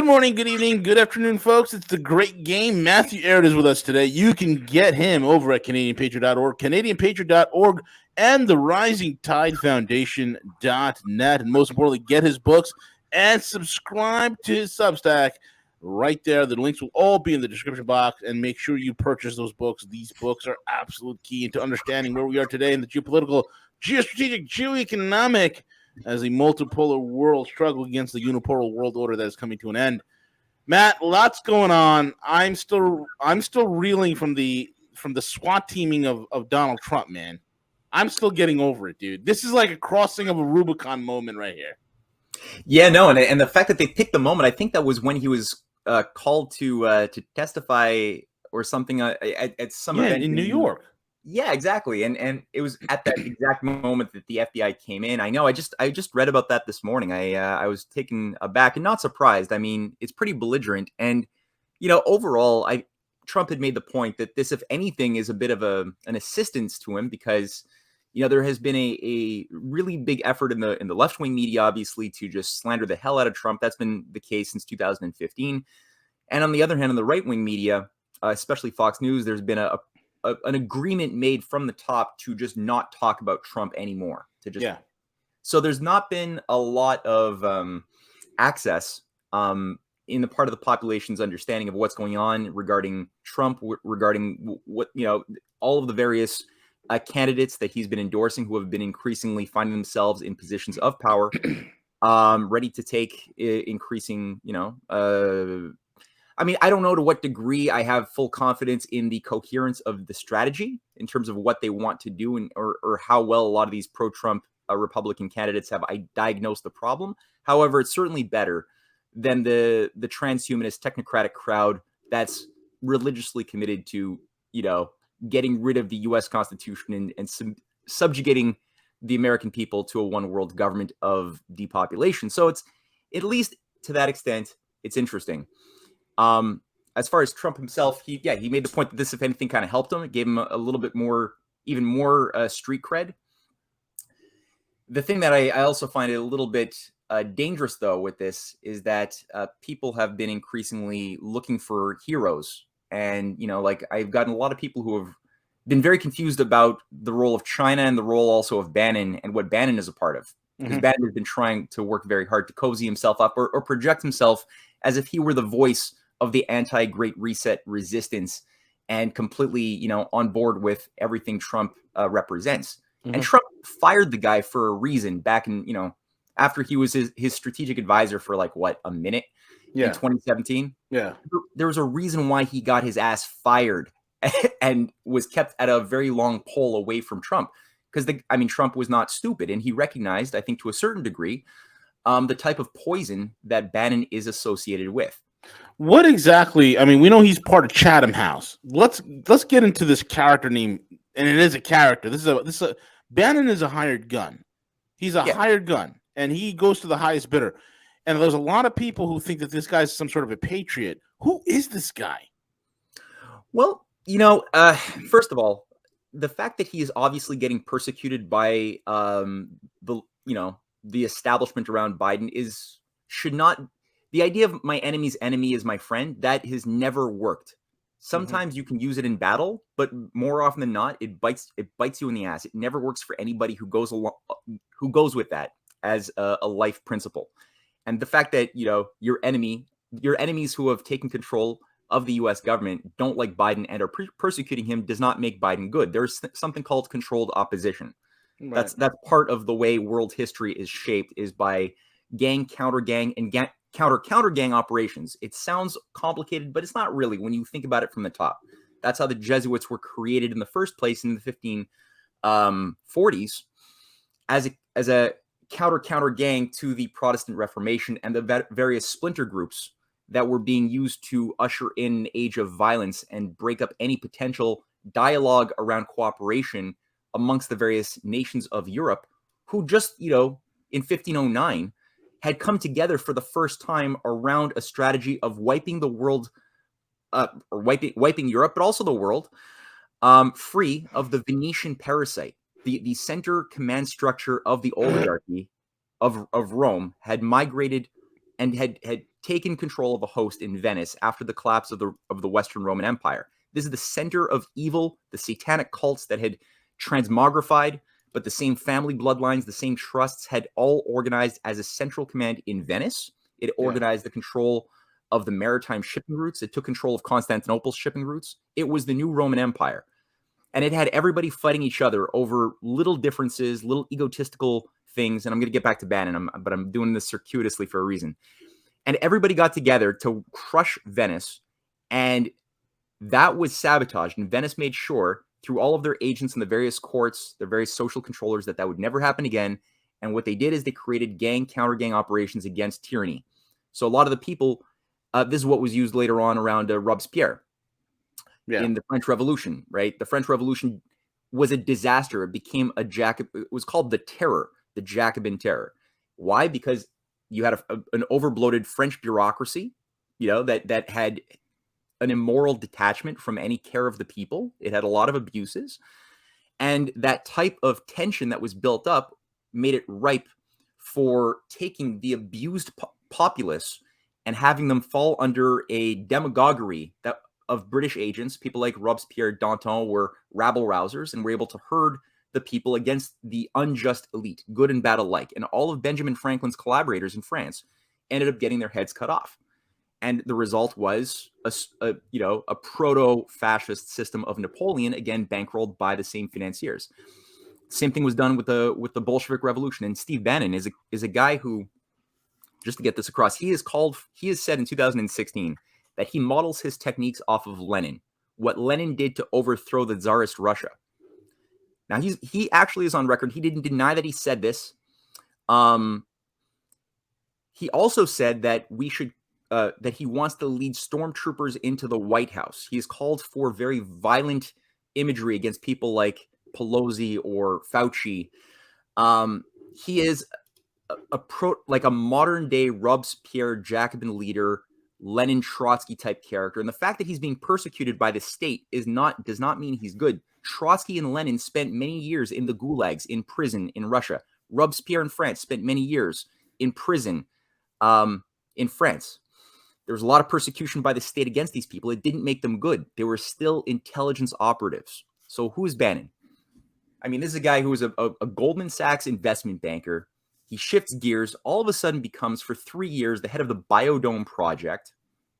Good morning, good evening, good afternoon, folks. It's the great game. Matthew Aird is with us today. You can get him over at CanadianPatriot.org, CanadianPatriot.org, and the Rising Tide Foundation.net. And most importantly, get his books and subscribe to his Substack right there. The links will all be in the description box, and make sure you purchase those books. These books are absolute key into understanding where we are today in the geopolitical, geostrategic, geoeconomic, as a multipolar world struggle against the unipolar world order that is coming to an end. Matt, lots going on. I'm still reeling from the SWAT teaming of Donald Trump, man. I'm still getting over it, dude. This is like a crossing of a Rubicon moment right here. Yeah, no, and the fact that they picked the moment, I think that was when he was called to testify or something at some event in New York. Yeah, exactly. And it was at that exact moment that the FBI came in. I know. I just read about that this morning. I was taken aback and not surprised. I mean, it's pretty belligerent. And, overall, Trump had made the point that this, if anything, is a bit of an assistance to him because, there has been a really big effort in the left-wing media, obviously, to just slander the hell out of Trump. That's been the case since 2015. And on the other hand, in the right-wing media, especially Fox News, there's been an agreement made from the top to just not talk about Trump anymore. So there's not been a lot of access in the part of the population's understanding of what's going on regarding Trump, regarding what, all of the various candidates that he's been endorsing who have been increasingly finding themselves in positions of power, ready to take increasing, I mean, I don't know to what degree I have full confidence in the coherence of the strategy in terms of what they want to do or how well a lot of these pro-Trump Republican candidates have diagnosed the problem. However, it's certainly better than the transhumanist technocratic crowd that's religiously committed to, getting rid of the U.S. Constitution and subjugating the American people to a one world government of depopulation. So it's, at least to that extent, it's interesting. As far as Trump himself, he made the point that this, if anything, kind of helped him. It gave him a little bit more, even more street cred. The thing that I also find it a little bit dangerous, though, with this is that people have been increasingly looking for heroes. And, I've gotten a lot of people who have been very confused about the role of China and the role also of Bannon and what Bannon is a part of. Because Bannon has been trying to work very hard to cozy himself up or project himself as if he were the voice of the anti-Great Reset resistance and completely, on board with everything Trump represents. And Trump fired the guy for a reason back in, after he was his strategic advisor for a minute in 2017. Yeah. There was a reason why he got his ass fired and was kept at a very long pole away from Trump. Because, Trump was not stupid. And he recognized, I think to a certain degree, the type of poison that Bannon is associated with. What exactly? I mean, we know he's part of Chatham House. Let's get into this character name, and it is a character. Bannon is a hired gun. He's a hired gun, and he goes to the highest bidder. And there's a lot of people who think that this guy's some sort of a patriot. Who is this guy? Well, first of all, the fact that he is obviously getting persecuted by the establishment around Biden should not. The idea of my enemy's enemy is my friend, that has never worked. Sometimes you can use it in battle, but more often than not, it bites you in the ass. It never works for anybody who goes with that as a life principle. And the fact that, your enemies who have taken control of the U.S. government don't like Biden and are persecuting him does not make Biden good. There's something called controlled opposition. Right. That's part of the way world history is shaped, is by gang, counter gang, and counter gang operations. It sounds complicated, but it's not really when you think about it from the top. That's how the Jesuits were created in the first place in the 1540s as a counter gang to the Protestant Reformation and the various splinter groups that were being used to usher in an age of violence and break up any potential dialogue around cooperation amongst the various nations of Europe, who just, in 1509 had come together for the first time around a strategy of wiping the world, or wiping Europe, but also the world, free of the Venetian parasite. The center command structure of the oligarchy of Rome had migrated and had taken control of a host in Venice after the collapse of the Western Roman Empire. This is the center of evil, the satanic cults that had transmogrified, but the same family bloodlines, the same trusts had all organized as a central command in Venice. It organized the control of the maritime shipping routes. It took control of Constantinople's shipping routes. It was the new Roman Empire. And it had everybody fighting each other over little differences, little egotistical things. And I'm going to get back to Bannon, but I'm doing this circuitously for a reason. And everybody got together to crush Venice. And that was sabotaged. And Venice made sure, through all of their agents in the various courts, their various social controllers, that would never happen again. And what they did is they created counter-gang operations against tyranny. So a lot of the people, this is what was used later on around Robespierre in the French Revolution, right? The French Revolution was a disaster. It became it was called the Terror, the Jacobin Terror. Why? Because you had an overbloated French bureaucracy, that had an immoral detachment from any care of the people. It had a lot of abuses. And that type of tension that was built up made it ripe for taking the abused populace and having them fall under a demagoguery of British agents. People like Robespierre, Danton were rabble-rousers and were able to herd the people against the unjust elite, good and bad alike. And all of Benjamin Franklin's collaborators in France ended up getting their heads cut off. And the result was a proto-fascist system of Napoleon, again bankrolled by the same financiers. Same thing was done with the Bolshevik Revolution. And Steve Bannon is a guy who, just to get this across, he has said in 2016 that he models his techniques off of Lenin, what Lenin did to overthrow the Tsarist Russia. Now he actually is on record. He didn't deny that he said this. He also said that that he wants to lead stormtroopers into the White House. He has called for very violent imagery against people like Pelosi or Fauci. He is a modern day Robespierre Jacobin leader, Lenin Trotsky type character. And the fact that he's being persecuted by the state does not mean he's good. Trotsky and Lenin spent many years in the gulags, in prison in Russia. Robespierre in France spent many years in prison in France. There was a lot of persecution by the state against these people. It didn't make them good. They were still intelligence operatives. So who's Bannon? I mean, this is a guy who was a Goldman Sachs investment banker. He shifts gears, all of a sudden becomes, for 3 years, the head of the Biodome Project.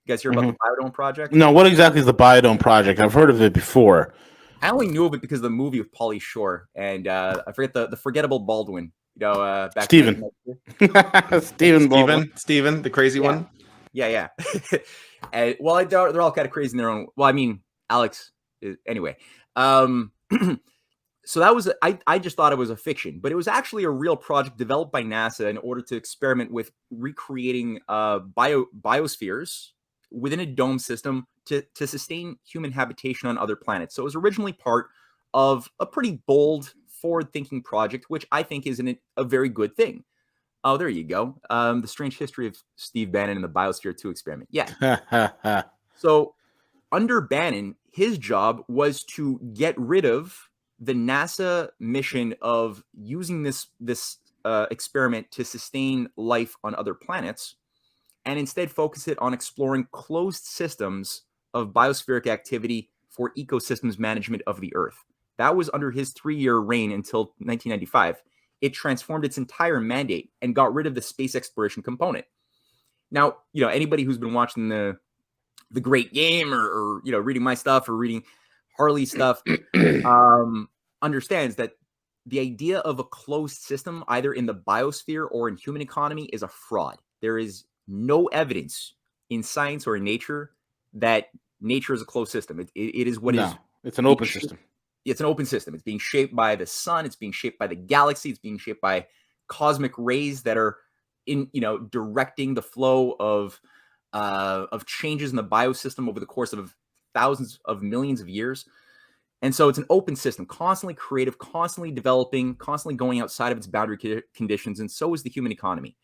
You guys hear about the Biodome Project? No, what exactly is the Biodome Project? I've heard of it before. I only knew of it because of the movie with Pauly Shore and I forget the forgettable Baldwin. Back Steven. Steven, the crazy one. Yeah. And, well, they're all kind of crazy in their own. Well, I mean, Alex. Anyway, so that was I just thought it was a fiction, but it was actually a real project developed by NASA in order to experiment with recreating biospheres within a dome system to sustain human habitation on other planets. So it was originally part of a pretty bold, forward-thinking project, which I think is a very good thing. Oh, there you go. The Strange History of Steve Bannon and the Biosphere 2 experiment. Yeah. So under Bannon, his job was to get rid of the NASA mission of using this experiment to sustain life on other planets, and instead focus it on exploring closed systems of biospheric activity for ecosystems management of the Earth. That was under his 3-year reign until 1995. It transformed its entire mandate and got rid of the space exploration component. Now, anybody who's been watching the Great Game or reading my stuff or reading Harley's stuff understands that the idea of a closed system, either in the biosphere or in human economy, is a fraud. There is no evidence in science or in nature that nature is a closed system. It is what is. It's an open system. It's an open system. It's being shaped by the sun. It's being shaped by the galaxy. It's being shaped by cosmic rays that are directing the flow of changes in the biosystem over the course of thousands of millions of years. And so it's an open system, constantly creative, constantly developing, constantly going outside of its boundary conditions. And so is the human economy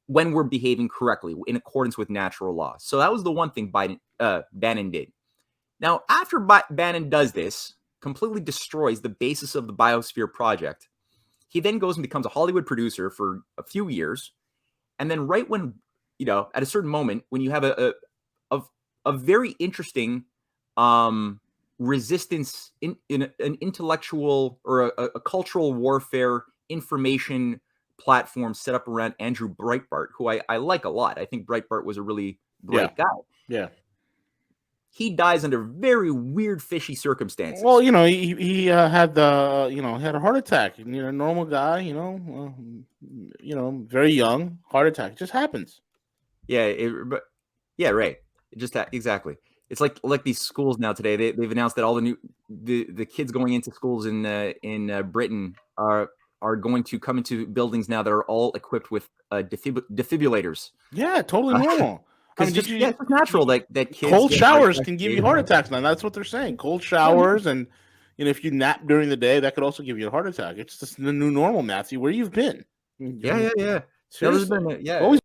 when we're behaving correctly in accordance with natural law. So that was the one thing Bannon did. Now, after Bannon does this, completely destroys the basis of the Biosphere Project, he then goes and becomes a Hollywood producer for a few years. And then right when at a certain moment when you have a very interesting resistance in an intellectual or a cultural warfare information platform set up around Andrew Breitbart, who I like a lot. I think Breitbart was a really bright guy. Yeah. He dies under very weird, fishy circumstances. Well, he had had a heart attack. Normal guy. Very young, heart attack. It just happens. Yeah, right. Just that exactly. It's like these schools now today. They've announced that all the kids going into schools in Britain are going to come into buildings now that are all equipped with defibrillators. Yeah, totally normal. Because it's natural that kids cold showers can give you heart attacks now. That's what they're saying. Cold showers, and if you nap during the day, that could also give you a heart attack. It's just the new normal, Matthew. Where you've been? Yeah. Seriously. Always